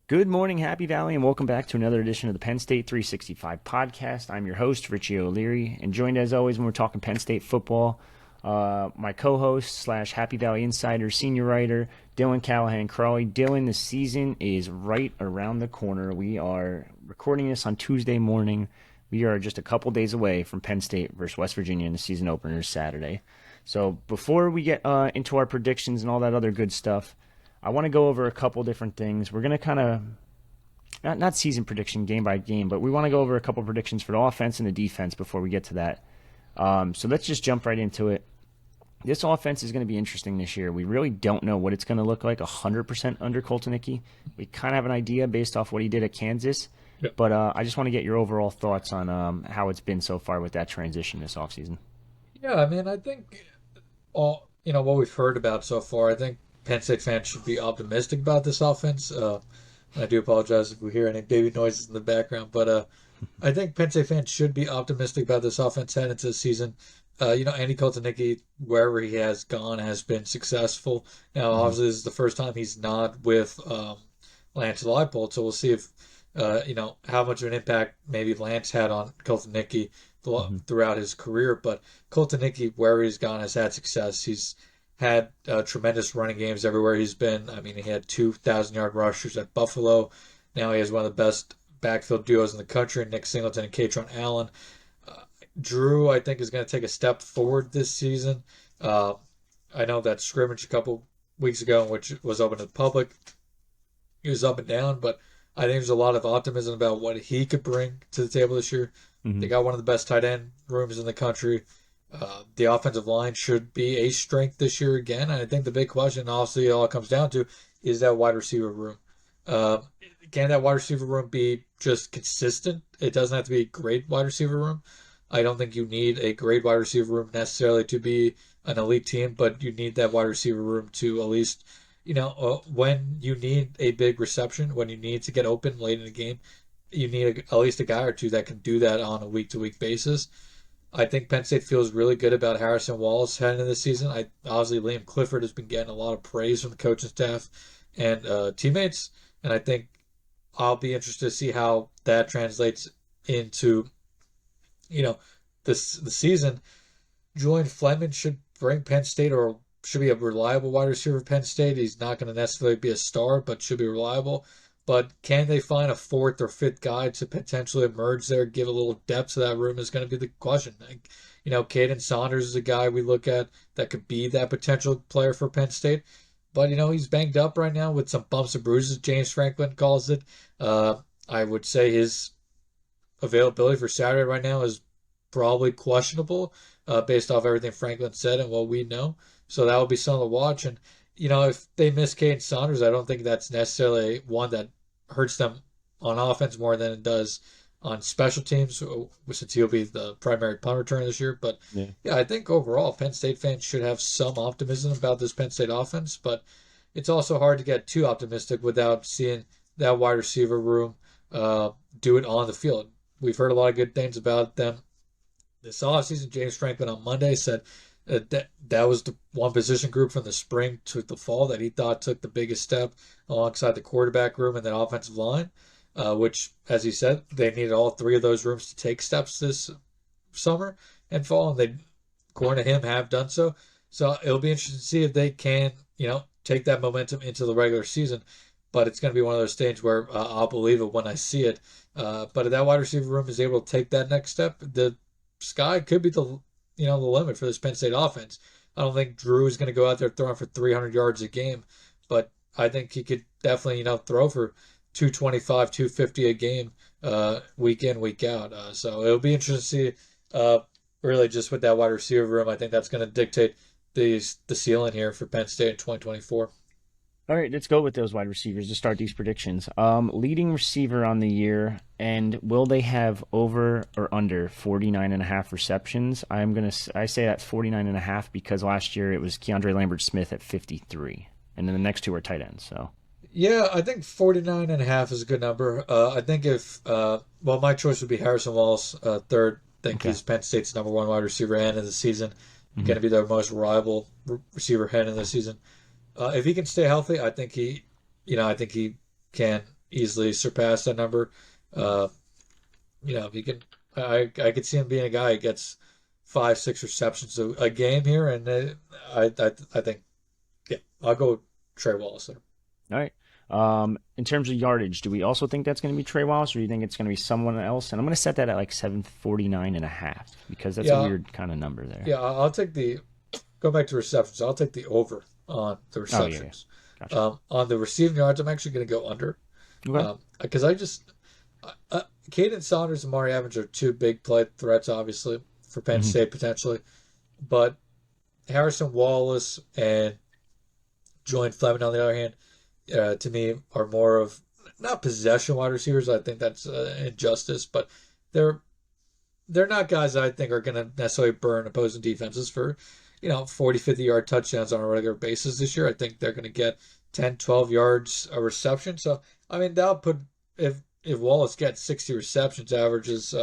Good morning, Happy Valley, and welcome back to another edition of the Penn State 365 podcast. I'm your host, Richie O'Leary, and joined as always when we're talking Penn State football, my co-host slash Happy Valley Insider, senior writer, Dylan Callahan-Crawley. Dylan, the season is right around the corner. We are recording this on Tuesday morning. We are just a couple days away from Penn State versus West Virginia in the season opener Saturday. So before we get into our predictions and all that other good stuff, I want to go over a couple different things. We're going to kind of, not season prediction game by game, but we want to go over a couple predictions for the offense and the defense before we get to that. So let's just jump right into it. This offense is going to be interesting this year. We really don't know what it's going to look like 100% under Colton Nittany. We kind of have an idea based off what he did at Kansas, but I just want to get your overall thoughts on how it's been so far with that transition this offseason. Yeah, I mean, I think what we've heard about so far, I think Penn State fans should be optimistic about this offense. I do apologize if we hear any baby noises in the background, but I think Penn State fans should be optimistic about this offense heading into the season. Andy Kotelnicki, wherever he has gone, has been successful. Now, obviously, this is the first time he's not with Lance Leipold, so we'll see if how much of an impact maybe Lance had on Kotelnicki throughout his career. But Kotelnicki, wherever he's gone, has had success. He's had tremendous running games everywhere he's been. I mean, he had 2,000-yard rushers at Buffalo. Now he has one of the best backfield duos in the country, Nick Singleton and Katron Allen. Drew, I think, is going to take a step forward this season. I know that scrimmage a couple weeks ago, which was open to the public, he was up and down, but I think there's a lot of optimism about what he could bring to the table this year. They got one of the best tight end rooms in the country. The offensive line should be a strength this year again. And I think the big question, obviously, it all comes down to is that wide receiver room. Can that wide receiver room be just consistent? It doesn't have to be a great wide receiver room. I don't think you need a great wide receiver room necessarily to be an elite team, but you need that wide receiver room to at least, when you need a big reception, when you need to get open late in the game, you need at least a guy or two that can do that on a week-to-week basis. I think Penn State feels really good about Harrison Wallace heading into the season. Obviously, Liam Clifford has been getting a lot of praise from the coaching staff and teammates, and I think I'll be interested to see how that translates into, the season. Julian Fleming should bring Penn State, or should be a reliable wide receiver for Penn State. He's not going to necessarily be a star, but should be reliable. But can they find a fourth or fifth guy to potentially emerge there, give a little depth to that room is going to be the question. Caden Saunders is a guy we look at that could be that potential player for Penn State. But, he's banged up right now with some bumps and bruises, James Franklin calls it. I would say his availability for Saturday right now is probably questionable based off everything Franklin said and what we know. So that will be something to watch. And, if they miss Caden Saunders, I don't think that's necessarily one that hurts them on offense more than it does on special teams, since he'll be the primary punt returner this year. But I think overall Penn State fans should have some optimism about this Penn State offense, but it's also hard to get too optimistic without seeing that wide receiver room do it on the field. We've heard a lot of good things about them this offseason. James Franklin on Monday said that was the one position group from the spring to the fall that he thought took the biggest step alongside the quarterback room and the offensive line, which, as he said, they needed all three of those rooms to take steps this summer and fall, and they, according to him, have done so. So it'll be interesting to see if they can, take that momentum into the regular season. But it's going to be one of those things where I'll believe it when I see it. But if that wide receiver room is able to take that next step, the sky could be the limit for this Penn State offense. I don't think Drew is going to go out there throwing for 300 yards a game, but I think he could definitely, throw for 225, 250 a game, week in, week out. So it'll be interesting to see, really just with that wide receiver room. I think that's going to dictate the ceiling here for Penn State in 2024. All right, let's go with those wide receivers to start these predictions. Leading receiver on the year, and will they have over or under 49.5 receptions? I say that's 49.5 because last year it was Keandre Lambert-Smith at 53, and then the next two are tight ends. So Yeah, I think 49.5 is a good number. I think my choice would be Harrison Wallace, third. I think he's Penn State's number one wide receiver head in the season. Going to be their most reliable receiver head in the season. If he can stay healthy, I think he can easily surpass that number. Uh, if he can, I could see him being a guy who gets 5, 6 receptions a game here, and I think, yeah, I'll go Trey Wallace there. All right. In terms of yardage, do we also think that's going to be Trey Wallace, or do you think it's going to be someone else? And I'm going to set that at like 749.5 because that's a Yeah, weird kind of number there. yeah, I'll take go back to receptions. I'll take the over on the Oh, yeah, yeah. receptions. Gotcha. On the receiving yards, I'm actually going to go under. Okay. Because Caden Saunders and Mari Evans are two big play threats, obviously, for Penn Hmm. State potentially. But Harrison Wallace and Joyne Fleming, on the other hand, to me, are more of not possession wide receivers. I think that's injustice, but they're they're not guys that I think are going to necessarily burn opposing defenses for, 40, 50-yard touchdowns on a regular basis this year. I think they're going to get 10, 12 yards a reception. So, I mean, that'll put, if Wallace gets 60 receptions, averages,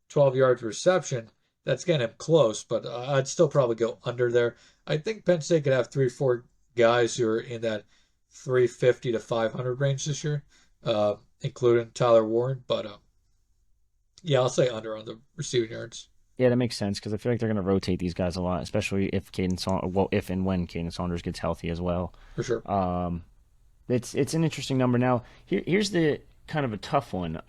12 yards reception, that's getting him close, but I'd still probably go under there. I think Penn State could have 3, 4 guys who are in that 350 to 500 range this year, including Tyler Warren. But yeah, I'll say under on the receiving yards Yeah, that makes sense because I feel like they're going to rotate these guys a lot, especially if if and when Caden Saunders gets healthy as well. for sure. It's an interesting number. Now, here's the kind of a tough one.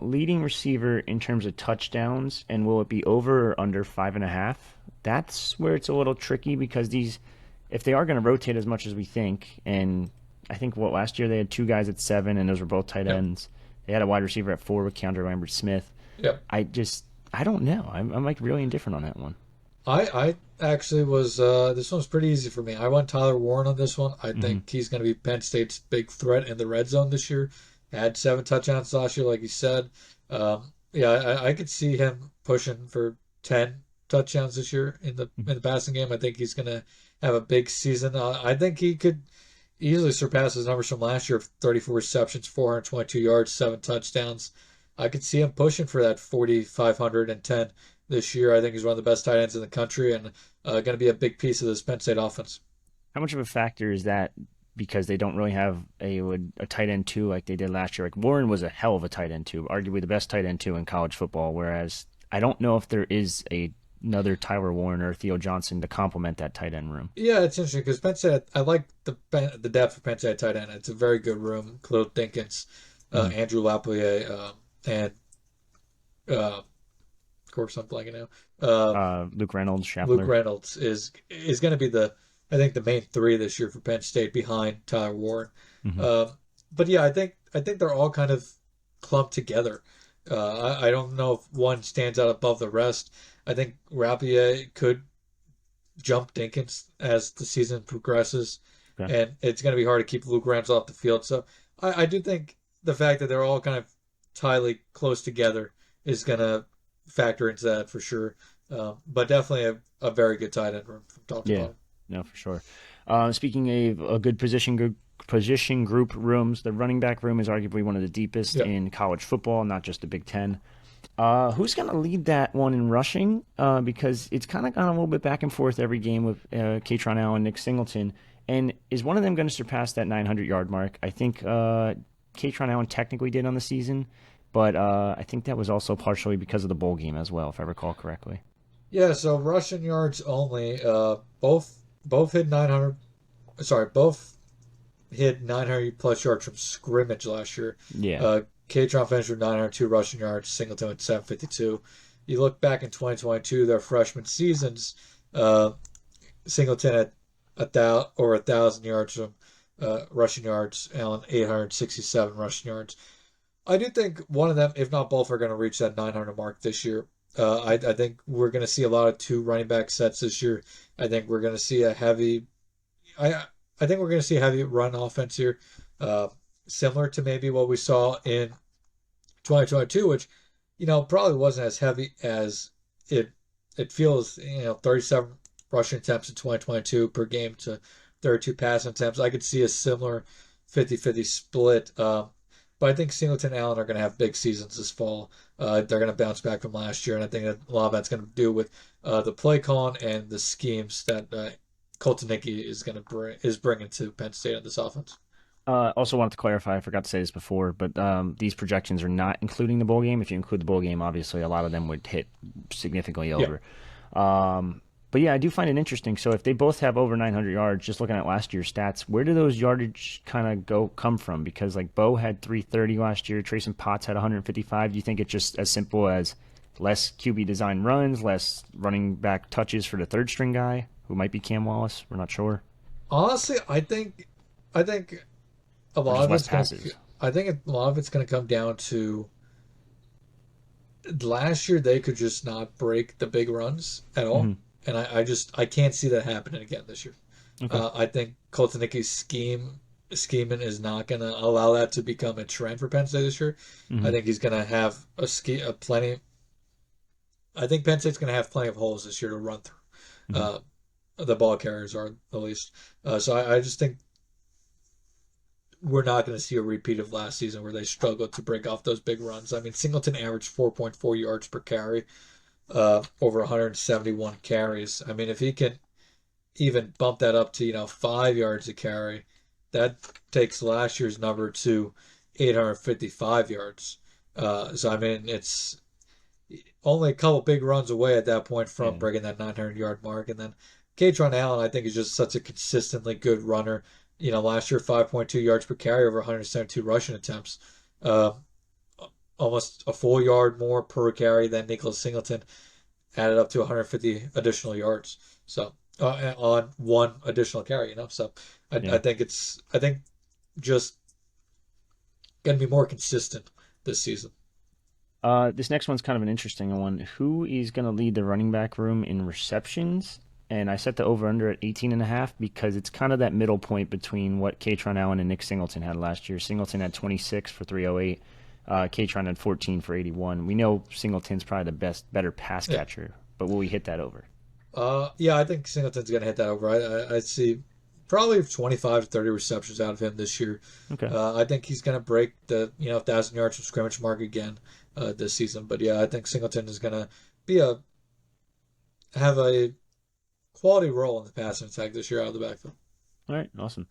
Leading receiver in terms of touchdowns, and will it be over or under 5.5? That's where it's a little tricky because if they are going to rotate as much as we think, and I think last year they had two guys at 7, and those were both tight Yep. ends. They had a wide receiver at 4 with Keandre Lambert-Smith. Yep. I don't know. I'm like really indifferent on that one. I actually was, this one's pretty easy for me. I went Tyler Warren on this one. I Hmm. think he's going to be Penn State's big threat in the red zone this year. Had 7 touchdowns last year, like you said. Yeah, I could see him pushing for 10 touchdowns this year in the passing game. I think he's going to have a big season. I think he could easily surpass his numbers from last year of 34 receptions, 422 yards, 7 touchdowns. I could see him pushing for that 4,510 this year. I think he's one of the best tight ends in the country and going to be a big piece of this Penn State offense. How much of a factor is that because they don't really have a tight end two like they did last year? Like Warren was a hell of a tight end two, arguably the best tight end two in college football. Whereas I don't know if there is another Tyler Warren or Theo Johnson to complement that tight end room. Yeah, it's interesting because Penn State, I like the depth of Penn State tight end. It's a very good room. Khalil Dinkins, Mm. Andrew Lapierre, and of course I'm blanking now. Luke Reynolds, Luke Schaffler. Reynolds is going to be I think the main three this year for Penn State behind Tyler Warren. Hmm. Um, but yeah, I think they're all kind of clumped together. I don't know if one stands out above the rest. I think Rapier could jump Dinkins as the season progresses, Okay. and it's going to be hard to keep Luke Reynolds off the field. So I do think the fact that they're all kind of tightly close together is going to factor into that for sure. But definitely a very good tight end room from top to Yeah, bottom. no, for sure. Speaking of a good position group rooms, the running back room is arguably one of the deepest Yeah. in college football, not just the Big Ten. Who's going to lead that one in rushing? Because it's kind of gone a little bit back and forth every game with Katron Allen, Nick Singleton. And is one of them going to surpass that 900-yard mark? I think Katron Allen technically did on the season, but I think that was also partially because of the bowl game as well, if I recall correctly. Yeah, so rushing yards only. Both hit 900. Sorry, both hit 900 plus yards from scrimmage last year. Yeah. Katron finished with 902 rushing yards. Singleton with 752. You look back in 2022, their freshman seasons. Singleton had over 1,000 yards from rushing yards. Allen 867 rushing yards. I do think one of them, if not both, are going to reach that 900 mark this year. I think we're going to see a lot of two running back sets this year. I think we're going to see a heavy. I think we're going to see a heavy run offense here, similar to maybe what we saw in 2022, which probably wasn't as heavy as it feels. 37 rushing attempts in 2022 per game to 32 passing attempts. I could see a similar 50-50 split. But I think Singleton and Allen are going to have big seasons this fall. They're going to bounce back from last year, and I think that a lot of that's going to do with the play calling and the schemes that Colton Nicky is bringing to Penn State in this offense. Also wanted to clarify, I forgot to say this before, but these projections are not including the bowl game. If you include the bowl game, obviously a lot of them would hit significantly Yeah. over. But yeah, I do find it interesting. So if they both have over 900 yards, just looking at last year's stats, where do those yardage kind of come from? Because like Bo had 330 last year, Trayson Potts had 155. Do you think it's just as simple as less QB design runs, less running back touches for the third string guy who might be Cam Wallace? We're not sure, Honestly, I think a or lot just of less it's gonna. passes. I think a lot of it's gonna come down to last year they could just not break the big runs at all, Hmm. and I can't see that happening again this year. Okay. I think Koltanicki's scheming is not gonna allow that to become a trend for Penn State this year. I Hmm. think he's gonna have a plenty. I think Penn State's gonna have plenty of holes this year to run through. Hmm. Uh, the ball carriers are at least. So I just think we're not going to see a repeat of last season where they struggled to break off those big runs. I mean, Singleton averaged 4.4 yards per carry, over 171 carries. I mean, if he can even bump that up to 5 yards a carry, that takes last year's number to 855 yards. So I mean, it's only a couple big runs away at that point from Yeah. breaking that 900-yard mark. And then Katron Allen, I think, is just such a consistently good runner. Last year, 5.2 yards per carry over 172 rushing attempts. Uh, Almost a full yard more per carry than Nicholas Singleton, added up to 150 additional yards. So on one additional carry. So I Yeah. think I think just going to be more consistent this season. This next one's kind of an interesting one. Who is going to lead the running back room in receptions? And I set the over under at 18.5 because it's kind of that middle point between what Katron Allen and Nick Singleton had last year. Singleton had 26 for 308. Katron had 14 for 81. We know Singleton's probably the better pass Yeah. catcher, but will we hit that over? Yeah, I think Singleton's going to hit that over. I see probably 25 to 30 receptions out of him this year. Okay. I think he's going to break the 1,000 yards from scrimmage mark again this season. But yeah, I think Singleton is going to be a have a quality role in the passing attack this year out of the backfield. All right, awesome.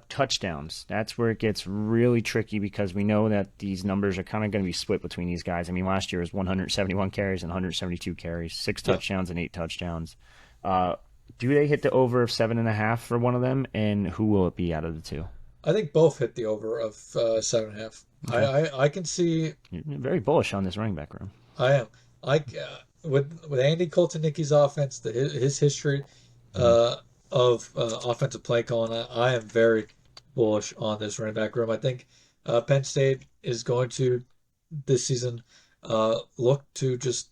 Touchdowns. That's where it gets really tricky because we know that these numbers are kind of going to be split between these guys. I mean, last year was 171 carries and 172 carries, six Yeah, touchdowns and eight touchdowns. Uh, do they hit the over of 7.5 for one of them? And who will it be out of the two? I think both hit the over of 7.5. I, Okay. I can see. You're very bullish on this running back room. I am. With Andy Koltanicki's offense, his history Hmm. uh, of offensive play calling, I am very bullish on this running back room. I think Penn State is going to this season look to just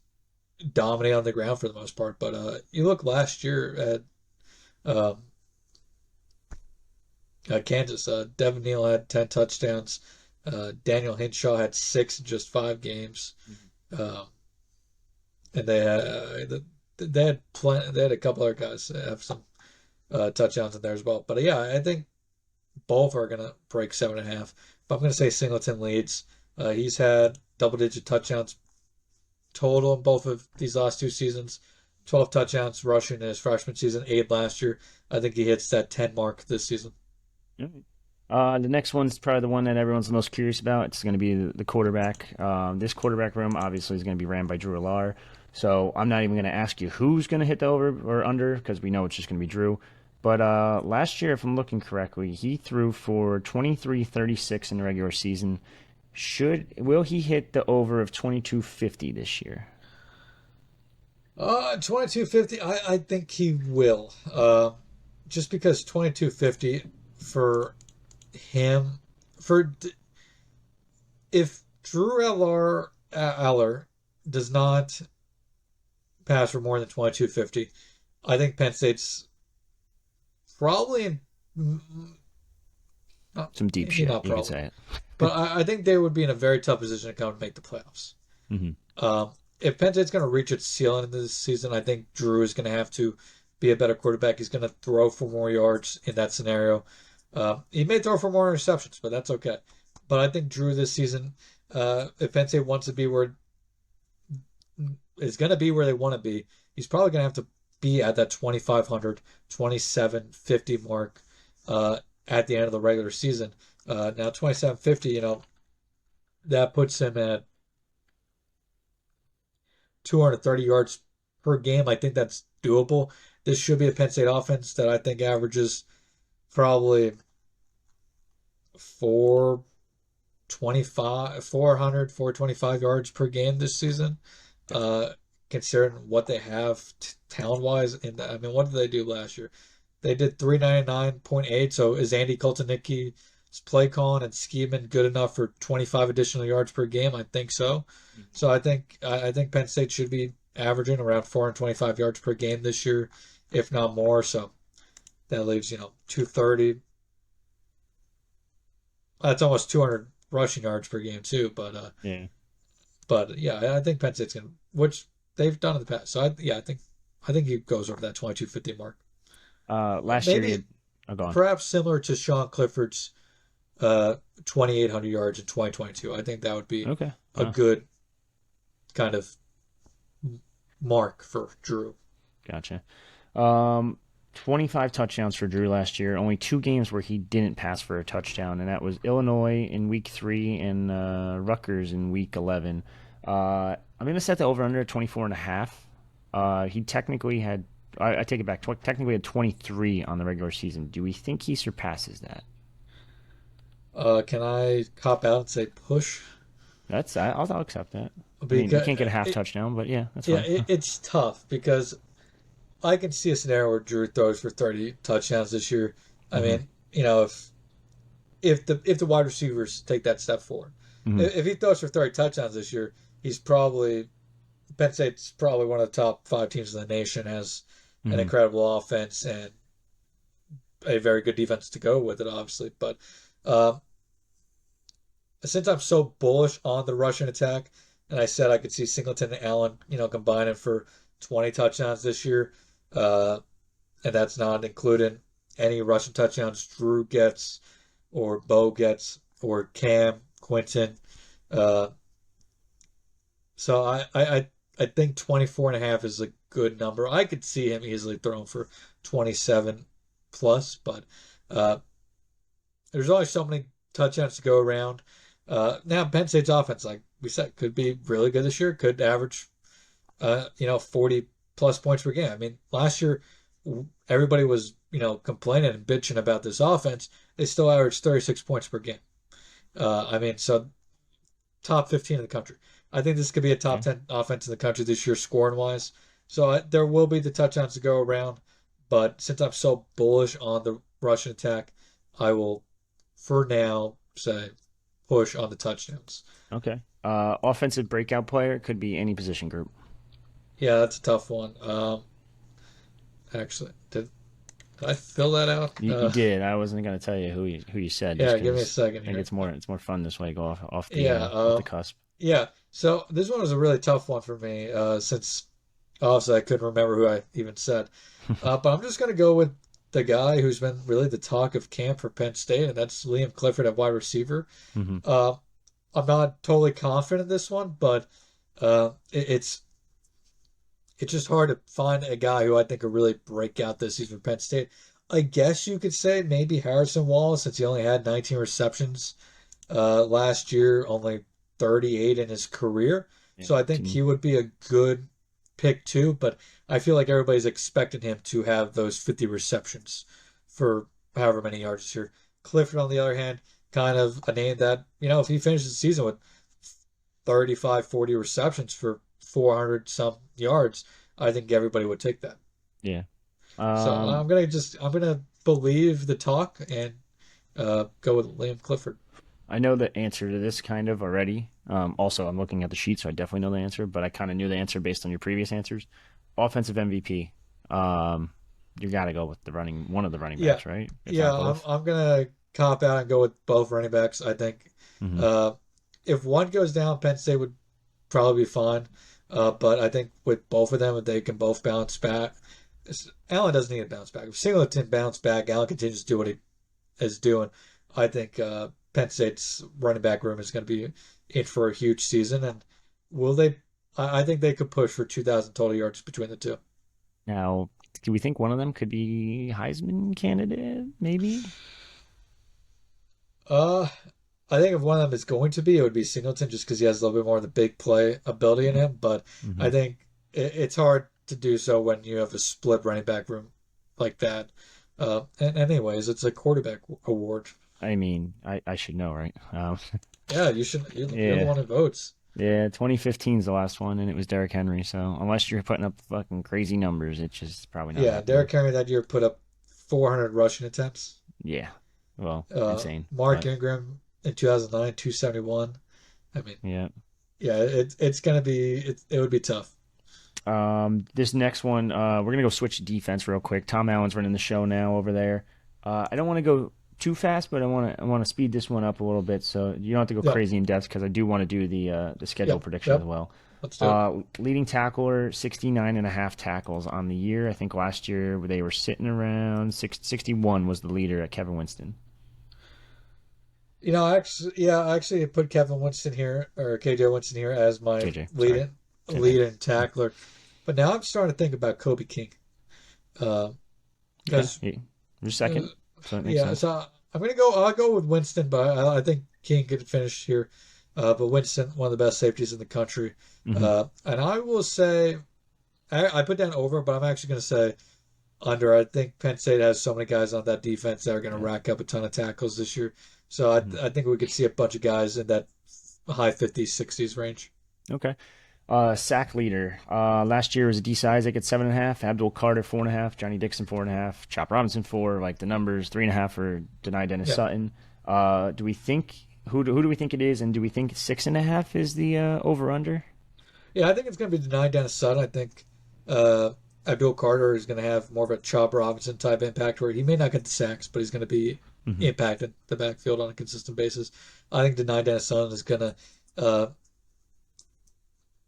dominate on the ground for the most part. But you look last year at Kansas, Devin Neal had 10 touchdowns. Daniel Hinshaw had six in just 5 games. Um, and they had a couple other guys have some touchdowns in there as well. But yeah, I think both are gonna break 7.5. But I'm gonna say Singleton leads. He's had double-digit touchdowns total in both of these last 2 seasons. 12 touchdowns rushing in his freshman season, 8 last year. I think he hits that 10 mark this season. All right. The next one's probably the one that everyone's the most curious about. It's going to be the quarterback. This quarterback room obviously is going to be ran by Drew Alar. So I'm not even going to ask you who's going to hit the over or under because we know it's just going to be Drew. But last year, if I'm looking correctly, he threw for 23-36 in the regular season. Will he hit the over of 2250 this year? 2250. I think he will. Just because 2250 for him for if Drew Aller does not pass for more than 2250, I think Penn State's probably in not Some deep maybe shit, not you could probably, say but I think they would be in a very tough position to come and make the playoffs. it. Hmm. If Penn State's going to reach its ceiling this season, I think Drew is going to have to be a better quarterback. He's going to throw for more yards in that scenario. He may throw for more interceptions, but that's okay. But I think Drew this season, if Penn State wants to be where is going to be where they want to be, he's probably going to have to be at that 2,500, 2,750 mark. at the end of the regular season. Now 2750, that puts him at 230 yards per game. I think that's doable. This should be a Penn State offense that I think averages probably 425 yards per game this season. Considering what they have talent wise. And I mean, what did they do last year? They did 399.8. So is Andy Koltanicki's play calling and scheming good enough for 25 additional yards per game? I think so. So I think Penn State should be averaging around 425 yards per game this year, if not more. So that leaves 230. That's almost 200 rushing yards per game too. But yeah, I think Penn State's gonna, which they've done in the past. So I think he goes over that 2250 mark. Last Maybe year, gone. perhaps similar to Sean Clifford's 2,800 yards in 2022. I think that would be Okay. a good kind of mark for Drew. Gotcha. 25 touchdowns for Drew last year. Only 2 games where he didn't pass for a touchdown, and that was Illinois in week 3 and Rutgers in week 11. I'm going to set the over-under at 24.5. He technically had, I take it back, technically had 23 on the regular season. Do we think he surpasses that? Can I cop out and say push? I'll accept that. I mean, you Because can't get a half touchdown, but yeah, that's yeah, fine. it's tough because I can see a scenario where Drew throws for 30 touchdowns this year. I Mm-hmm. mean, if the wide receivers take that step forward, Mm-hmm. if he throws for 30 touchdowns this year, Penn State's probably one of the top 5 teams in the nation, has an Mm-hmm. incredible offense and a very good defense to go with it, obviously. But uh, since I'm so bullish on the Russian attack, and I said I could see Singleton and Allen, combining for 20 touchdowns this year, uh, and that's not including any Russian touchdowns Drew gets, or Bo gets, or Cam, Quinton. Uh, so I think 24.5 is a good number. I could see him easily throwing for 27 plus, but uh, there's only so many touchdowns to go around. Now Penn State's offense, like we said, could be really good this year. Could average, 40 plus points per game. I mean, last year everybody was, complaining and bitching about this offense. They still averaged 36 points per game. I mean, so top 15 in the country. I think this could be a top Okay. 10 offense in the country this year, scoring wise. So there will be the touchdowns to go around. But since I'm so bullish on the Russian attack, I will, for now, say push on the touchdowns. Okay. Offensive breakout player could be any position group. Yeah, that's a tough one. Actually, did I fill that out? You did. I wasn't gonna tell you who you said, just Yeah, give me a because second I think here. it's more fun this way. Go off Yeah, the cusp. yeah. So this one was a really tough one for me, since obviously I couldn't remember who I even said. But I'm just gonna go with the guy who's been really the talk of camp for Penn State, and that's Liam Clifford at wide receiver. Hmm. Uh, I'm not totally confident in this one, but it's just hard to find a guy who I think could really break out this season for Penn State. I guess you could say maybe Harrison Wallace, since he only had 19 receptions last year, only 38 in his career. Yeah. So I think he would be a good pick too, but I feel like everybody's expecting him to have those 50 receptions for however many yards this year. Clifford, on the other hand, kind of a name that, if he finishes the season with 35, 40 receptions for 400 some yards, I think everybody would take that. Yeah. So I'm gonna believe the talk and go with Liam Clifford. I know the answer to this kind of already. Also, I'm looking at the sheet, so I definitely know the answer, but I kind of knew the answer based on your previous answers. Offensive MVP. You got to go with one of the running Yeah, backs, right? If yeah, not I'm both. I'm gonna cop out and go with both running backs. I think Hmm. uh, if one goes down, Penn State would probably be fine. But I think with both of them, if they can both bounce back, Allen doesn't need to bounce back. If Singleton bounce back, Allen continues to do what he is doing. I think Penn State's running back room is going to be in for a huge season, and will they? I think they could push for 2,000 total yards between the two. Now, do we think one of them could be Heisman candidate? Maybe. Uh, I think if one of them is going to be, it would be Singleton, just because he has a little bit more of the big play ability in him. But Mm-hmm. I think it's hard to do so when you have a split running back room like that. And anyways, it's a quarterback award. I mean, I should know, right? Yeah, you should. You're the Yeah. one who votes. Yeah, 2015 is the last one, and it was Derrick Henry. So unless you're putting up fucking crazy numbers, it's just probably not Yeah, happening. Derrick Henry that year put up 400 rushing attempts. Yeah, well, insane, Mark but Ingram in 2009, 271. I mean, yeah. yeah, it's gonna be it would be tough. This next one, we're gonna go switch to defense real quick. Tom Allen's running the show now over there. I don't want to go too fast, but I want to speed this one up a little bit, so you don't have to go Yep, crazy in depth because I do want to do the schedule yep, prediction as yep. well. Let's do it. Leading tackler, 69 and a half tackles on the year. I think last year they were sitting around 61 was the leader at Kevin Winston. I actually put Kevin Winston here or KJ Winston here as my KJ, sorry, KJ. lead in tackler, but now I'm starting to think about Kobe King. Uh, Okay, because you're second, so it makes yeah, sense. so I'm gonna go. I'll go with Winston, but I think King could finish here. But Winston, one of the best safeties in the country. Hmm. And I will say, I put down over, but I'm actually gonna say under. I think Penn State has so many guys on that defense that are gonna Yeah. rack up a ton of tackles this year. So Hmm. I think we could see a bunch of guys in that high 50s, 60s range. Okay. Sack leader. Last year was D. Isaac at 7.5, Abdul Carter 4.5, Johnny Dixon 4.5, Chop Robinson 4. Like the numbers, 3.5 for Denai Dennis Yeah. Sutton. Do we think who do we think it is, and do we think 6.5 is the over under? Yeah, I think it's going to be denied Dennis Sutton. I think uh, Abdul Carter is going to have more of a Chop Robinson type impact where he may not get the sacks, but he's going to be Hmm. impacting the backfield on a consistent basis. I think denied Dennis Sutton is going to, uh,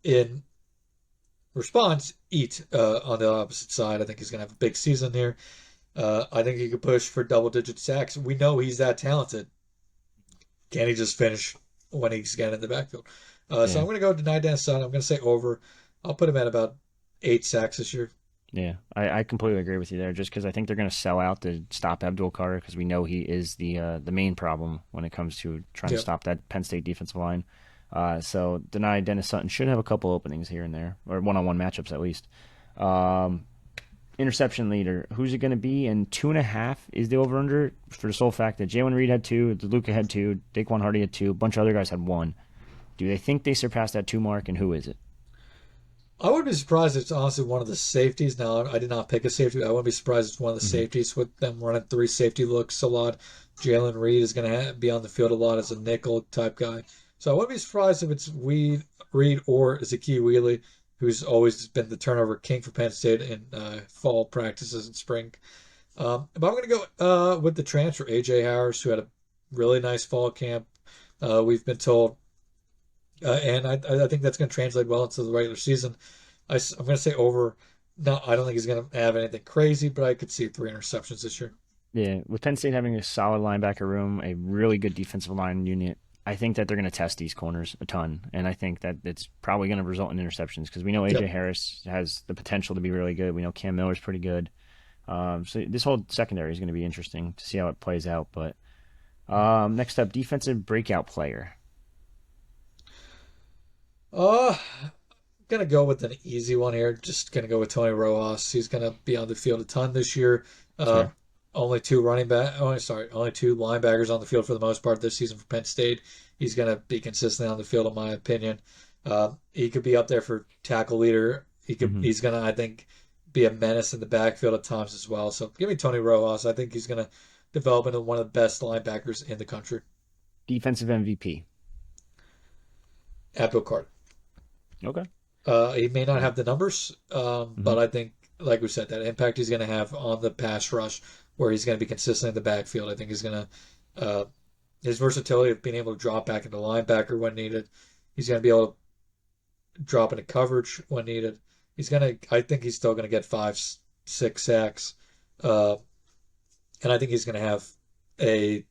in response, eat on the opposite side. I think he's going to have a big season here. I think he could push for double digit sacks. We know he's that talented. Can he just finish when he's getting in the backfield? So Yeah, I'm going to go deny Dennis Sutton. I'm going to say over. I'll put him at about 8 sacks this year. yeah. I completely agree with you there. Just because I think they're going to sell out to stop Abdul Carter because we know he is the main problem when it comes to trying to Yep. stop that Penn State defensive line. So deny Dennis Sutton should have a couple openings here and there, or one-on-one matchups at least. Um, Interception leader, who's it going to be? And 2.5 is the over/under for the sole fact that Jalen Reed had two, DeLuca had two, Daquan Hardy had two, a bunch of other guys had one. Do they think they surpassed that two mark, and who is it? I wouldn't be surprised if it's honestly one of the safeties. Now, I did not pick a safety. I wouldn't be surprised if it's one of the Hmm. safeties with them running three safety looks a lot. Jalen Reed is going to be on the field a lot as a nickel type guy. So I wouldn't be surprised if it's Reed or Zakee Wheatley, who's always been the turnover king for Penn State in fall practices and spring. But I'm going to go with the transfer, A.J. Harris, who had a really nice fall camp, we've been told. And I think that's going to translate well into the regular season. I'm going to say over. No, I don't think he's going to have anything crazy, but I could see 3 interceptions this year. Yeah, with Penn State having a solid linebacker room, a really good defensive line unit, I think that they're going to test these corners a ton, and I think that it's probably going to result in interceptions because we know AJ Yep. Harris has the potential to be really good. We know Cam Miller's pretty good. So this whole secondary is going to be interesting to see how it plays out. But next up, defensive breakout player. Uh, Gonna go with an easy one here. Just gonna go with Tony Rojas. He's gonna be on the field a ton this year. Uh, Fair. only two linebackers on the field for the most part this season for Penn State. He's gonna be consistent on the field, in my opinion. He could be up there for tackle leader. Hmm. He's gonna, I think, be a menace in the backfield at times as well. So give me Tony Rojas. I think he's gonna develop into one of the best linebackers in the country. Defensive MVP. Abdul Carter. Okay. He may not have the numbers, Hmm. but I think, like we said, that impact he's going to have on the pass rush, where he's going to be consistent in the backfield. I think he's going to, his versatility of being able to drop back into linebacker when needed. He's going to be able to drop into coverage when needed. I think he's still going to get 5, 6 sacks. Uh, and I think he's going to have a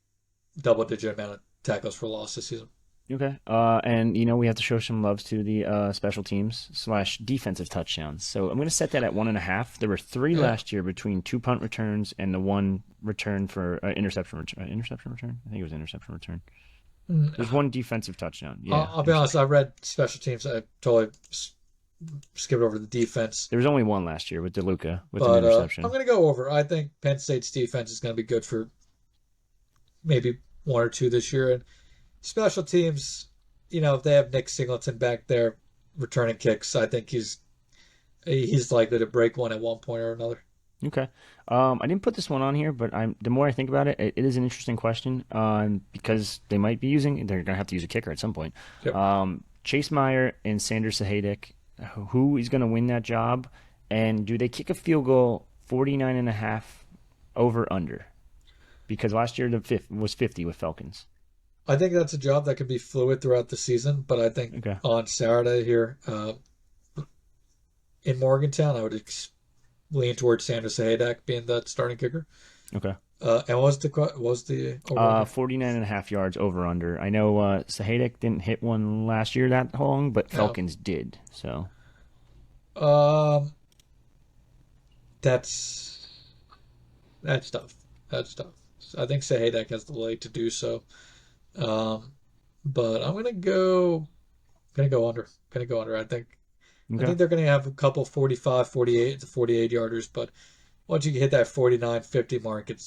double digit amount of tackles for loss this season. Okay. And we have to show some love to the special teams slash defensive touchdowns. So I'm going to set that at 1.5. There were three Yeah. last year between 2 punt returns and the one return for interception return. Interception return? I think it was interception return. There's one defensive touchdown. Yeah, I'll be honest. I interception. read special teams. I totally skipped over the defense. There was only one last year with DeLuca with an But I'm interception. going to go over. I think Penn State's defense is going to be good for maybe one or two this year. And special teams, if they have Nick Singleton back there returning kicks, I think he's likely to break one at one point or another. Okay. I didn't put this one on here, but the more I think about it, it is an interesting question. Because they're gonna have to use a kicker at some point. Yep. Chase Meyer and Sanders Sahaydak, who is gonna win that job, and do they kick a field goal 49.5 over under? Because last year the fifth was 50 with Falcons. I think that's a job that could be fluid throughout the season, but I think Okay. on Saturday here in Morgantown, I would lean towards Sanders Sahaydak being the starting kicker. Okay. And what was the over? 49.5 yards over under. I know Sahaydak didn't hit one last year that long, but No. Falcons did. So Um, that's that's tough. That's tough. I think Sahaydak has the leg to do so. Um, but I'm gonna go under. Gonna go under. I okay. think they're gonna have a couple 45, 48 to 48 yarders, but once you hit that 49, 50 mark, it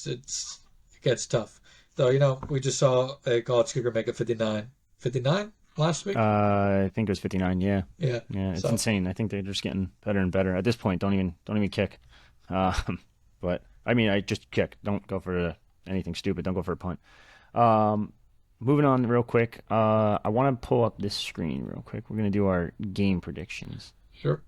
gets tough. Though, we just saw a college kicker make a 59. 59 last week? I think it was 59. Yeah, Yeah. yeah, it's So, insane. I think they're just getting better and better. At this point, don't even kick. But I mean, I just kick. Don't go for anything stupid. Don't go for a punt. Um, moving on real quick. I want to pull up this screen real quick. We're gonna do our game predictions. sure.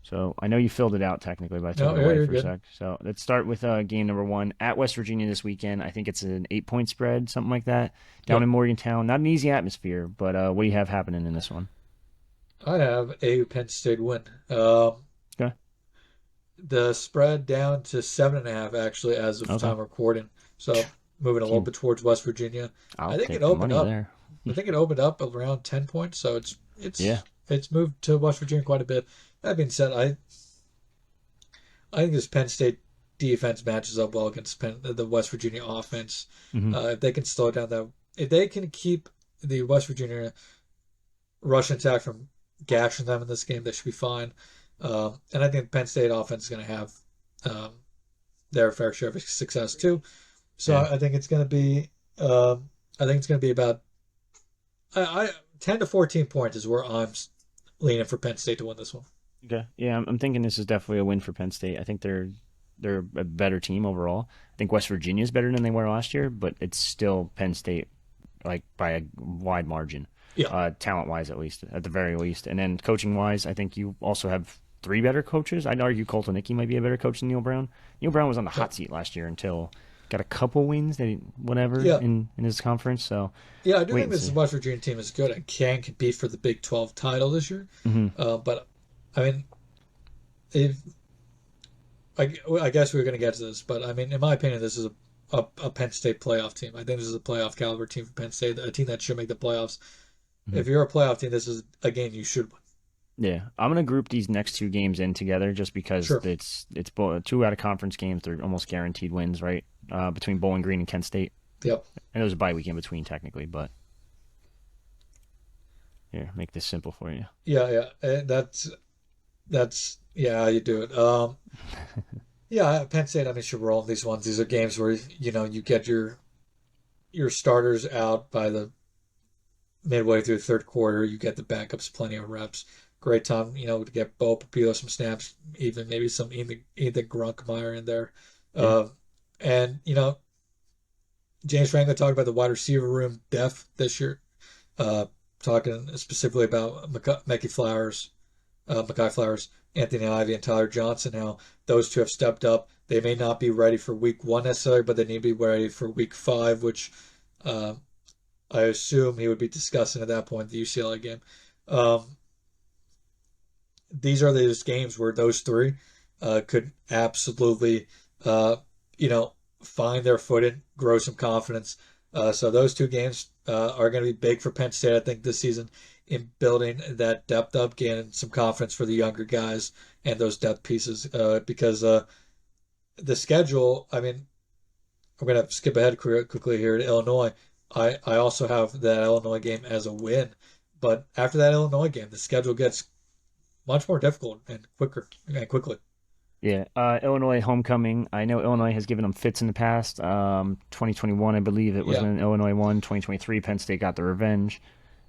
So I know you filled it out technically, but I took No, it yeah, away you're for a good. sec. So let's start with game number one at West Virginia this weekend. I think it's an 8-point spread, something like that, down Yep. in Morgantown. Not an easy atmosphere, but what do you have happening in this one? I have a Penn State win. Okay. The spread down to 7.5 actually as of Okay. time recording. So moving a little Team, bit towards West Virginia. I I'll think it take the opened money up. there. I think it opened up around 10 points, so it's Yeah. it's it's moved to West Virginia quite a bit. That being said, I think this Penn State defense matches up well against the West Virginia offense. Hmm. If they can slow down if they can keep the West Virginia rushing attack from gashing them in this game, they should be fine. And I think Penn State offense is going to have um, their fair share of success too. So Yeah. I think it's going to be, about 10 to 14 points is where I'm leaning for Penn State to win this one. Okay. Yeah, I'm thinking this is definitely a win for Penn State. I think they're a better team overall. I think West Virginia is better than they were last year, but it's still Penn State like by a wide margin, Yeah, talent wise at the very least. And then coaching wise, I think you also have three better coaches. I'd argue Colton Nickey might be a better coach than Neil Brown. Neil Brown was on the yeah, hot seat last year until got a couple wins, whatever yeah. in his conference. So Yeah, I do wait think and this see. West Virginia team is good and can compete for the Big 12 title this year. Hmm. But I mean, if I guess we are going to get to this, but I mean, in my opinion, this is a Penn State playoff team. I think this is a playoff caliber team for Penn State, a team that should make the playoffs. Hmm. If you're a playoff team, this is a game you should win. Yeah, I'm gonna group these next two games in together just because Sure. it's two out of conference games. They're almost guaranteed wins, right? Between Bowling Green and Kent State, Yep. and there's a bye week in between technically, but here, make this simple for you. Yeah, yeah. That's yeah, how you do it. Yeah, Penn State, I mean, should roll in these ones. These are games where you get your starters out by the midway through the third quarter. You get the backups plenty of reps. Great time, to get Bo Papilo some snaps, even maybe some Ethan Grunkmeyer in there. Yeah, Uh, and James Franklin talked about the wide receiver room depth this year. Talking specifically about Mekhi Flowers, Anthony Ivy, and Tyler Johnson, how those two have stepped up. They may not be ready for week one necessarily, but they need to be ready for week five, which uh, I assume he would be discussing at that point, the UCLA game. Um, these are those games where those three could absolutely, uh, find their footing, grow some confidence. So those two games are going to be big for Penn State, I think, this season in building that depth up, gaining some confidence for the younger guys and those depth pieces. Because the schedule, I mean, I'm going to skip ahead quickly here to Illinois. I also have that Illinois game as a win. But after that Illinois game, the schedule gets much more difficult and quickly. Yeah, Illinois homecoming. I know Illinois has given them fits in the past. 2021, I believe it was Yeah. when Illinois won. 2023, Penn State got the revenge.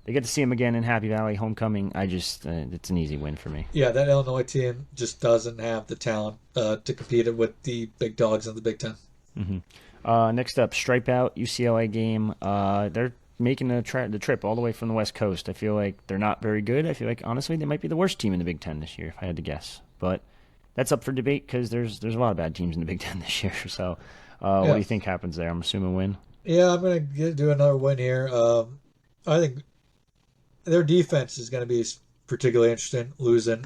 They get to see them again in Happy Valley homecoming. It's an easy win for me. Yeah, that Illinois team just doesn't have the talent to compete with the big dogs in the Big Ten. hmm Next up, Stripe Out UCLA game. They're making the trip all the way from the West Coast. I feel like they're not very good. I feel like honestly they might be the worst team in the Big Ten this year, if I had to guess. But that's up for debate because there's a lot of bad teams in the Big Ten this year. So, what do Yeah, you think happens there? I'm assuming win. yeah, I'm gonna do another win here. I think their defense is going to be particularly interesting, losing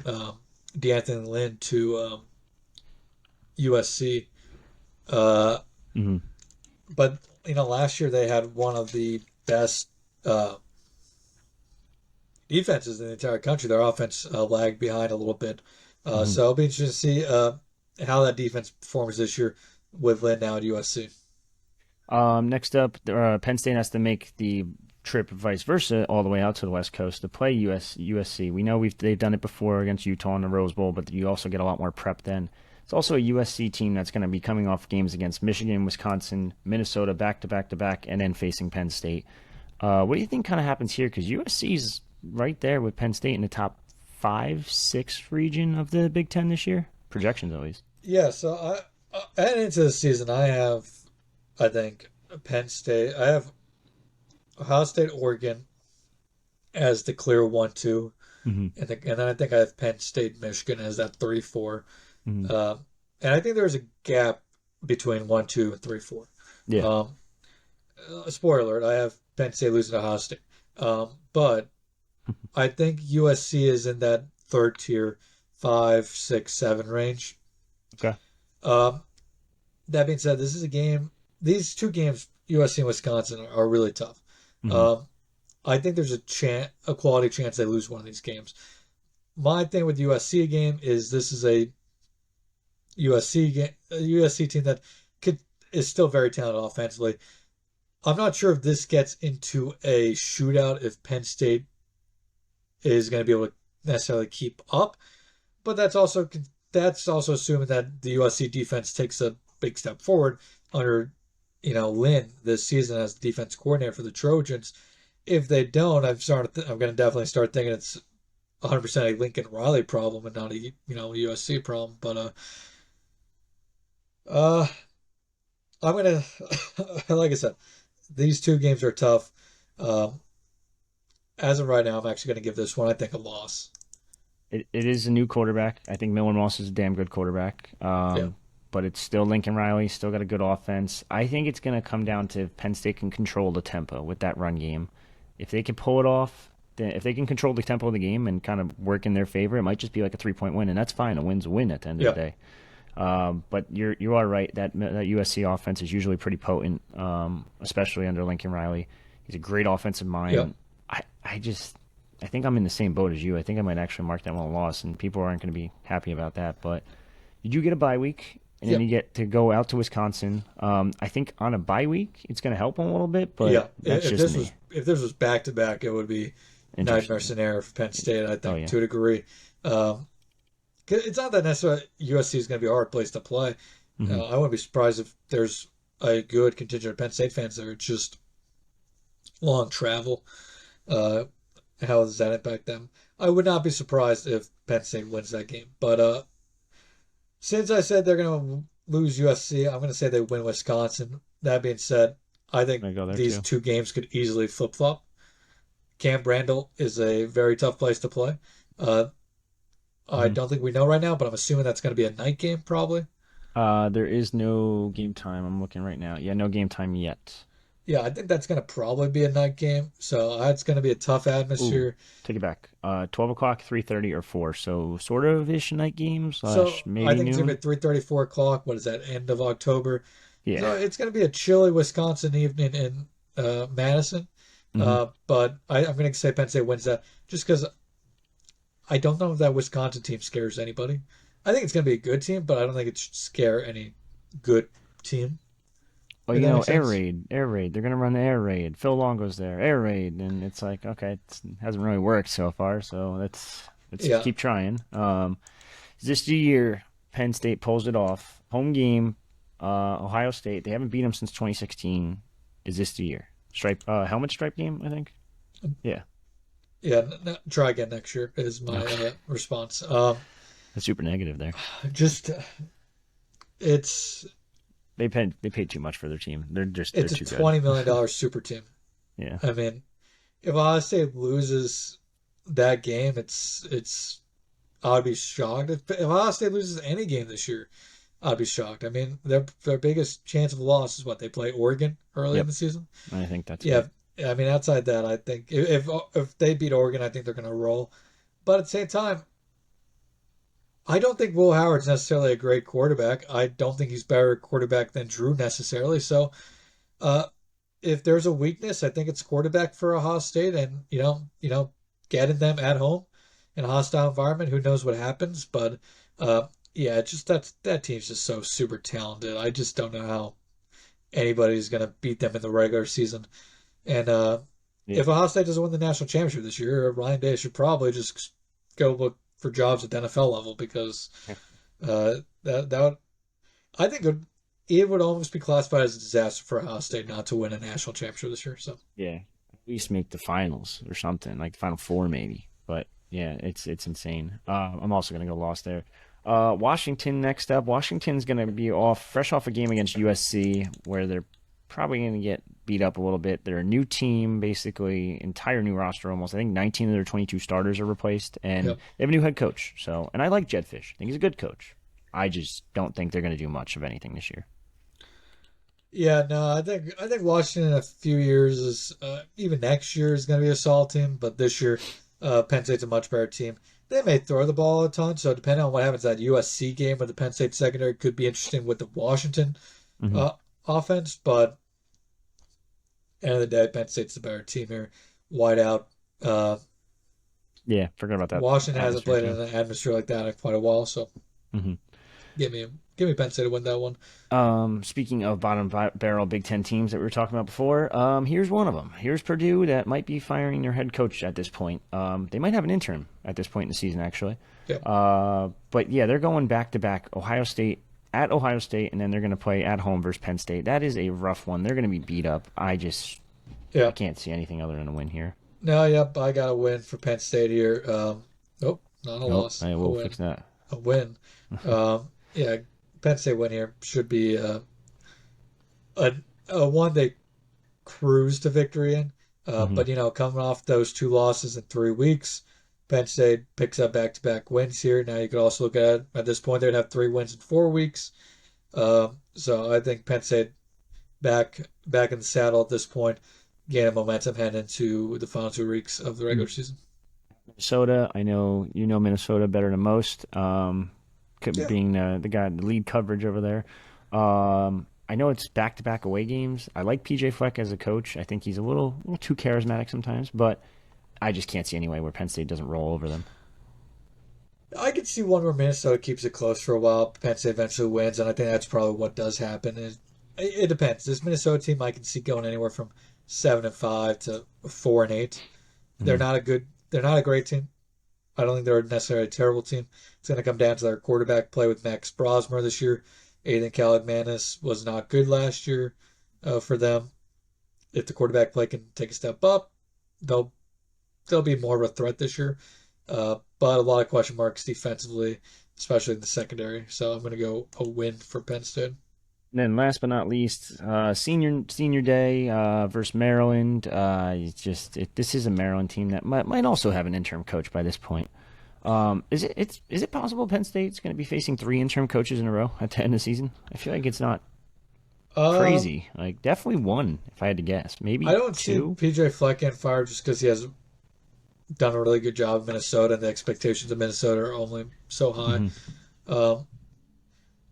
DeAnthony Lynn to USC. Uh, hmm but last year they had one of the best uh, defenses in the entire country. Their offense lagged behind a little bit, hmm so it'll be interesting to see how that defense performs this year with Lynn now at USC. Next up, Penn State has to make the trip, vice versa, all the way out to the West Coast to play USC. We know they've done it before against Utah in the Rose Bowl, but you also get a lot more prep then. It's also a USC team that's going to be coming off games against Michigan, Wisconsin, Minnesota, back to back to back, and then facing Penn State. What do you think kind of happens here? Because USC's right there with Penn State in the top 5, 6 region of the Big Ten this year. Projections, at least. Yeah, so heading into the season, I think, Penn State. I have Ohio State, Oregon as the clear 1-2, hmm and then I think I have Penn State, Michigan as that 3-4. hmm And I think there's a gap between 1-2 and 3-4. Yeah. Um, Spoiler alert, I have Penn State losing to Ohio State. But I think USC is in that third tier, 5, 6, 7 range. Okay. Um, that being said, this is a game. These two games, USC and Wisconsin, are really tough. hmm Um, I think there's a quality chance they lose one of these games. My thing with the USC game is this is a USC team that could is still very talented offensively. I'm not sure if this gets into a shootout if Penn State is going to be able to necessarily keep up, but that's also assuming that the USC defense takes a big step forward under Lynn this season as the defense coordinator for the Trojans. If they don't, I'm going to definitely start thinking it's 100% a Lincoln Riley problem and not a USC problem. But uh, I'm gonna like I said, these two games are tough. Um, as of right now, I'm actually going to give this one, I think, a loss. It is a new quarterback. I think Millen Moss is a damn good quarterback. Yeah, But it's still Lincoln Riley, still got a good offense. I think it's going to come down to if Penn State can control the tempo with that run game. If they can pull it off, then if they can control the tempo of the game and kind of work in their favor, it might just be like a 3-point win, and that's fine. A win's a win at the end of yeah, the day. But you are right that USC offense is usually pretty potent, especially under Lincoln Riley. He's a great offensive yeah, mind. I think I'm in the same boat as you. I think I might actually mark that one a loss, and people aren't going to be happy about that. But you do get a bye week, and yeah, then you get to go out to Wisconsin. I think on a bye week, it's going to help them a little bit, yeah. but that's just me. If this was back to back, it would be nightmare Interesting. scenario for Penn State. I Oh think yeah. to a degree. 'Cause it's not that necessarily USC is going to be a hard place to play. hmm I wouldn't be surprised if there's a good contingent of Penn State fans there. It's just long travel. Uh, how does that impact them? I would not be surprised if Penn State wins that game. But since I said they're going to lose USC, I'm going to say they win Wisconsin. That being said, I think I go there these too. two games could easily flip flop. Camp Randall is a very tough place to play. Uh, I hmm don't think we know right now, but I'm assuming that's going to be a night game probably. There is no game time. I'm looking right now. Yeah, no game time yet. Yeah, I think that's going to probably be a night game. So it's going to be a tough Ooh, atmosphere. take it back. 12 o'clock, 3:30, or 4. So sort of ish night game So slash I maybe think it's going to noon. be 3:30, 4 o'clock. What is that? End of October. Yeah. So it's going to be a chilly Wisconsin evening in Madison. Hmm. But I'm going to say Penn State wins that just because I don't know if that Wisconsin team scares anybody. I think it's going to be a good team, but I don't think it should scare any good team, Well, if that makes air sense. raid, air raid. They're gonna run the air raid. Phil Longo's there, air raid, and it's like, okay, it hasn't really worked so far. So let's just Yeah. keep trying. This year, Penn State pulls it off. Home game, Ohio State. They haven't beat them since 2016. Is this the year? Helmet stripe game, I think. Yeah. Yeah. Try again next year is my Okay. response. That's super negative there. Just it's They paid too much for their team. They're it's a too good. $20 million super team. Yeah. I mean, if Ohio State loses that game, it's I would be shocked. If Ohio State loses any game this year, I'd be shocked. I mean, their biggest chance of loss is what they play Oregon early in Yep. the season. I think that's Yeah, right. I mean, outside that, I think if they beat Oregon, I think they're going to roll. But at the same time, I don't think Will Howard's necessarily a great quarterback. I don't think he's better quarterback than Drew necessarily. So, uh, if there's a weakness, I think it's quarterback for Ohio State, and getting them at home in a hostile environment. Who knows what happens? But yeah, it's just that team's just so super talented. I just don't know how anybody's gonna beat them in the regular season. And Yeah. if Ohio State doesn't win the national championship this year, Ryan Day should probably just go look for jobs at the NFL level because that would I think it would almost be classified as a disaster for Ohio State not to win a national championship this year. So Yeah. At least make the finals or something, like the final four maybe. But yeah, it's insane. I'm also gonna go lost there. Washington next up. Washington's gonna be fresh off a game against USC where they're probably gonna get beat up a little bit. They're a new team, basically entire new roster almost. I think 19 of their 22 starters are replaced, and yeah, they have a new head coach. So, and I like Jed Fish. I think he's a good coach. I just don't think they're gonna do much of anything this year. yeah, no, I think Washington in a few years is even next year is going to be a solid team, but this year Penn State's a much better team. They may throw the ball a ton, so depending on what happens that USC game with the Penn State secondary could be interesting with the Washington Hmm. uh, offense, but end of the day, Penn State's the better team here. Wide out. Uh, Yeah, forgot about that Washington hasn't atmosphere played in too. an atmosphere like that in quite a while, so Hmm. give me Penn State to win that one. Speaking of barrel Big Ten teams that we were talking about before, here's one of them. Here's Purdue that might be firing their head coach at this point. They might have an interim at this point in the season, actually. Yeah, But yeah, they're going back to back Ohio State, and then they're going to play at home versus Penn State. That is a rough one. They're going to be beat up. I yeah. can't see anything other than a win here. No, yep, I got a win for Penn State here. Nope, not a Nope, loss, I a will win. fix that. A win. Yeah, Penn State win here should be a, a one they cruise to victory in. Hmm. But coming off those two losses in 3 weeks, Penn State picks up back-to-back wins here. Now you could also look at this point they'd have 3 wins in 4 weeks. So I think Penn State back in the saddle at this point, gaining momentum heading into the final 2 weeks of the regular season. Minnesota, I know you know Minnesota better than most. Yeah. Being the guy, the lead coverage over there. I know it's back-to-back away games. I like PJ Fleck as a coach. I think he's a little too charismatic sometimes, but I just can't see any way where Penn State doesn't roll over them. I could see one where Minnesota keeps it close for a while. Penn State eventually wins, and I think that's probably what does happen. It depends. This Minnesota team I can see going anywhere from 7-5 to 4-8. They're Hmm. not a good. They're not a great team. I don't think they're necessarily a terrible team. It's going to come down to their quarterback play with Max Brosmer this year. Aiden Calagmanis was not good last year for them. If the quarterback play can take a step up, they'll they'll be more of a threat this year. But a lot of question marks defensively, especially in the secondary. So I'm going to go a win for Penn State. And then last but not least, senior day versus Maryland. This is a Maryland team that might also have an interim coach by this point. Is it possible Penn State's going to be facing three interim coaches in a row at the end of the season? I feel like it's not Um, crazy. Like definitely one, if I had to guess. I Maybe don't see two. PJ Fleck getting fired just because he has done a really good job in Minnesota, and the expectations of Minnesota are only so high. Hmm. Um,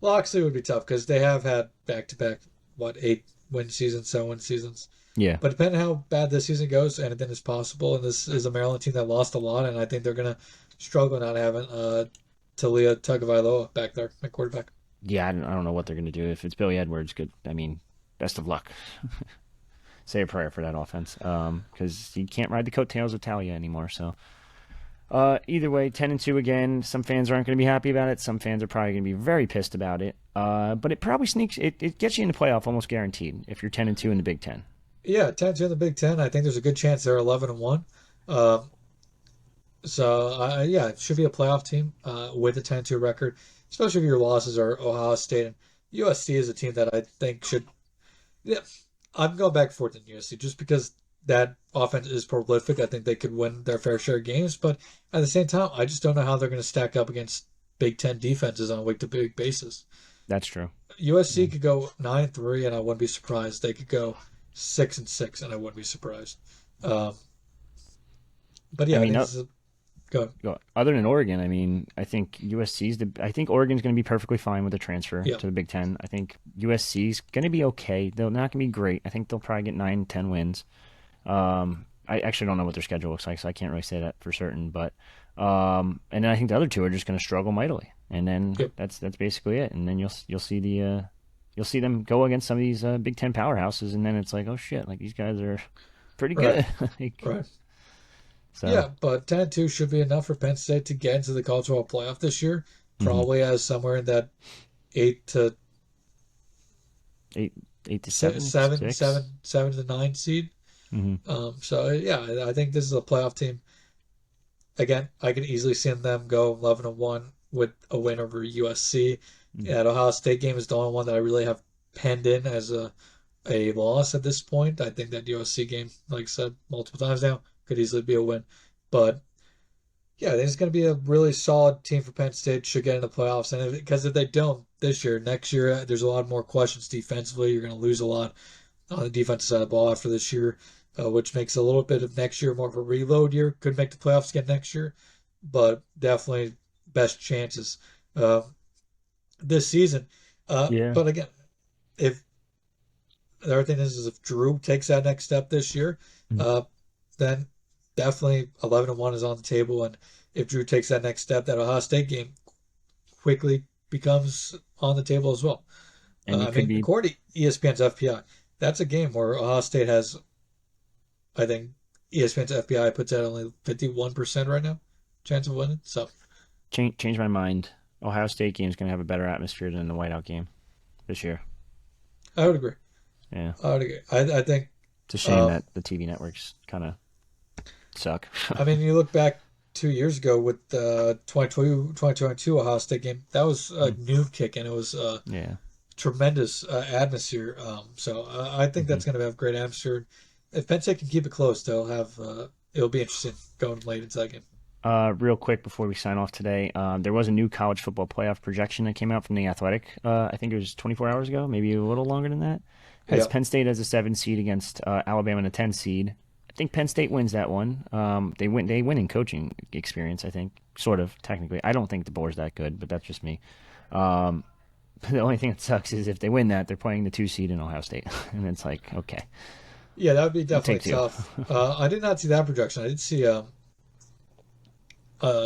Loxley would be tough because they have had back to back, what, 8 win seasons, 7 win seasons. Yeah. But depending on how bad this season goes, anything is possible. And this is a Maryland team that lost a lot, and I think they're going to struggle not having Talia Tagovailoa back there, my quarterback. Yeah, I don't know what they're going to do. If it's Billy Edwards, good. I mean, best of luck. Say a prayer for that offense, because you can't ride the coattails of Talia anymore. So, either way, 10-2 again. Some fans aren't going to be happy about it. Some fans are probably going to be very pissed about it. But it probably sneaks. It gets you in the playoff almost guaranteed if you're 10-2 in the Big Ten. Yeah, 10-2 in the Big Ten. I think there's a good chance they're 11-1. Yeah, it should be a playoff team with a 10-2 record, especially if your losses are Ohio State and USC is a team that I think should. Yeah, I'm going back and forth in USC just because that offense is prolific. I think they could win their fair share of games, but at the same time, I just don't know how they're going to stack up against Big Ten defenses on a week-to-week basis. That's true. USC could go 9-3, and I wouldn't be surprised. They could go 6-6, and I wouldn't be surprised. But yeah, I mean, go ahead. Other than Oregon, I mean, I think I think Oregon's going to be perfectly fine with the transfer Yep. to the Big Ten. I think USC's going to be okay. They're not going to be great. I think they'll probably get 9-10 wins. I actually don't know what their schedule looks like, so I can't really say that for certain. But and then I think the other two are just going to struggle mightily, and then Yep. that's basically it. And then you'll see them go against some of these Big Ten powerhouses, and then it's like, oh shit, like these guys are pretty good. Like, Right. so, Yeah, but 10-2 should be enough for Penn State to get into the college football playoff this year. Probably as somewhere in that 8 to 7 to 9 seed. So yeah, I think this is a playoff team. Again, I can easily see them go 11-1 with a win over USC. That Ohio State game is the only one that I really have penned in as a loss at this point. I think that USC game, like I said multiple times now, could easily be a win. But yeah, I think it's going to be a really solid team for Penn State. Should get in the playoffs, and because if they don't this year, next year there's a lot more questions defensively. You're going to lose a lot on the defensive side of the ball after this year, which makes a little bit of next year more of a reload year. Could make the playoffs again next year, but definitely best chances this season. Yeah. But again, if the other thing is if Drew takes that next step this year, then definitely 11-1 is on the table. And if Drew takes that next step, that Ohio State game quickly becomes on the table as well. And according to ESPN's FPI, that's a game where Ohio State has, I think, ESPN's FPI puts at only 51% right now chance of winning. So change my mind. Ohio State game is going to have a better atmosphere than the Whiteout game this year. I would agree. Yeah. I would agree. I think it's a shame that the TV networks kind of suck. I mean, you look back 2 years ago with the 2022 Ohio State game, that was a noon kick, and it was tremendous atmosphere. So I think that's going to have great atmosphere. If Penn State can keep it close, they'll have it'll be interesting going late into that game. Real quick before we sign off today, there was a new college football playoff projection that came out from The Athletic. I think it was 24 hours ago, maybe a little longer than that. Has Penn State as a 7 seed against Alabama and a 10 seed. I think Penn State wins that one. They win in coaching experience, I think, sort of, technically. I don't think the Boar's that good, but that's just me. The only thing that sucks is if they win that, they're playing the 2 seed in Ohio State. And it's like, okay. Yeah, that would be definitely tough. I did not see that projection. I did see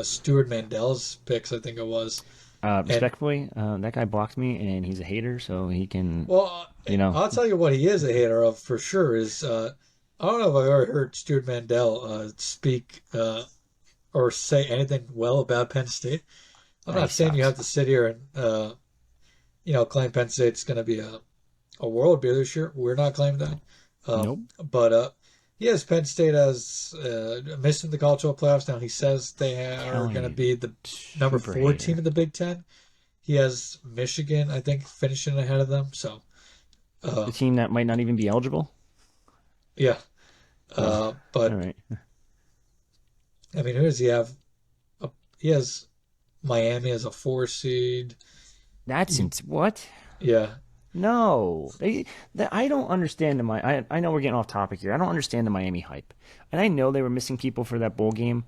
Stuart Mandel's picks, I think it was. Respectfully, that guy blocked me, and he's a hater, so he can. Well, I'll tell you what he is a hater of for sure is I don't know if I've ever heard Stuart Mandel speak or say anything well about Penn State. I'm not saying you have to sit here and claim Penn State's going to be a world beater this year. We're not claiming that. Nope. But he has Penn State as missing the college football playoffs now. He says they are going to be the number 4 team in the Big Ten. He has Michigan, I think, finishing ahead of them. So the team that might not even be eligible. Yeah, but all right. I mean, who does he have? He has Miami as a 4 seed. That's what? Yeah. No, I don't understand I know we're getting off topic here. I don't understand the Miami hype, and I know they were missing people for that bowl game,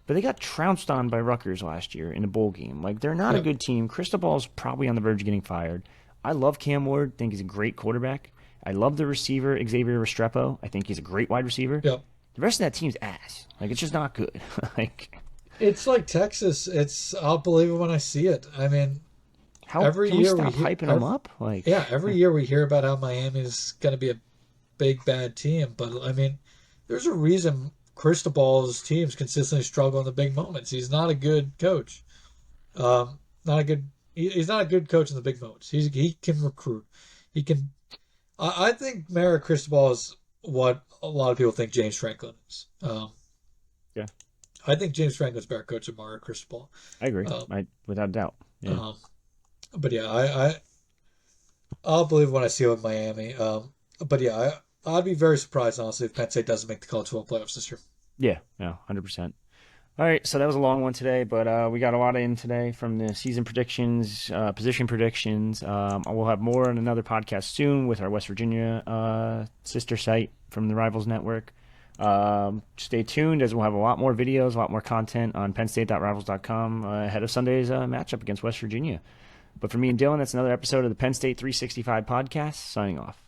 but they got trounced on by Rutgers last year in a bowl game. Like, they're not a good team. Cristobal's probably on the verge of getting fired. I love Cam Ward. Think he's a great quarterback. I love the receiver, Xavier Restrepo. I think he's a great wide receiver. Yep. The rest of that team's ass. Like, it's just not good. Like, It's like Texas. I'll believe it when I see it. I mean, every can we year stop hyping them up? Like, yeah, every year we hear about how Miami's going to be a big bad team, but I mean, there's a reason Cristobal's teams consistently struggle in the big moments. He's not a good coach. Not a good. He's not a good coach in the big moments. He can recruit. He can. I think Mara Cristobal is what a lot of people think James Franklin is. yeah, I think James Franklin's a better coach than Mara Cristobal. I agree. Without doubt. Yeah. But yeah, I'll believe when I see it with Miami. But yeah, I'd be very surprised, honestly, if Penn State doesn't make the college football playoffs this year. Yeah, 100%. All right, so that was a long one today, but we got a lot in today from the season predictions, position predictions. We'll have more on another podcast soon with our West Virginia sister site from the Rivals Network. Stay tuned, as we'll have a lot more videos, a lot more content on pennstate.rivals.com ahead of Sunday's matchup against West Virginia. But for me and Dylan, that's another episode of the Penn State 365 podcast. Signing off.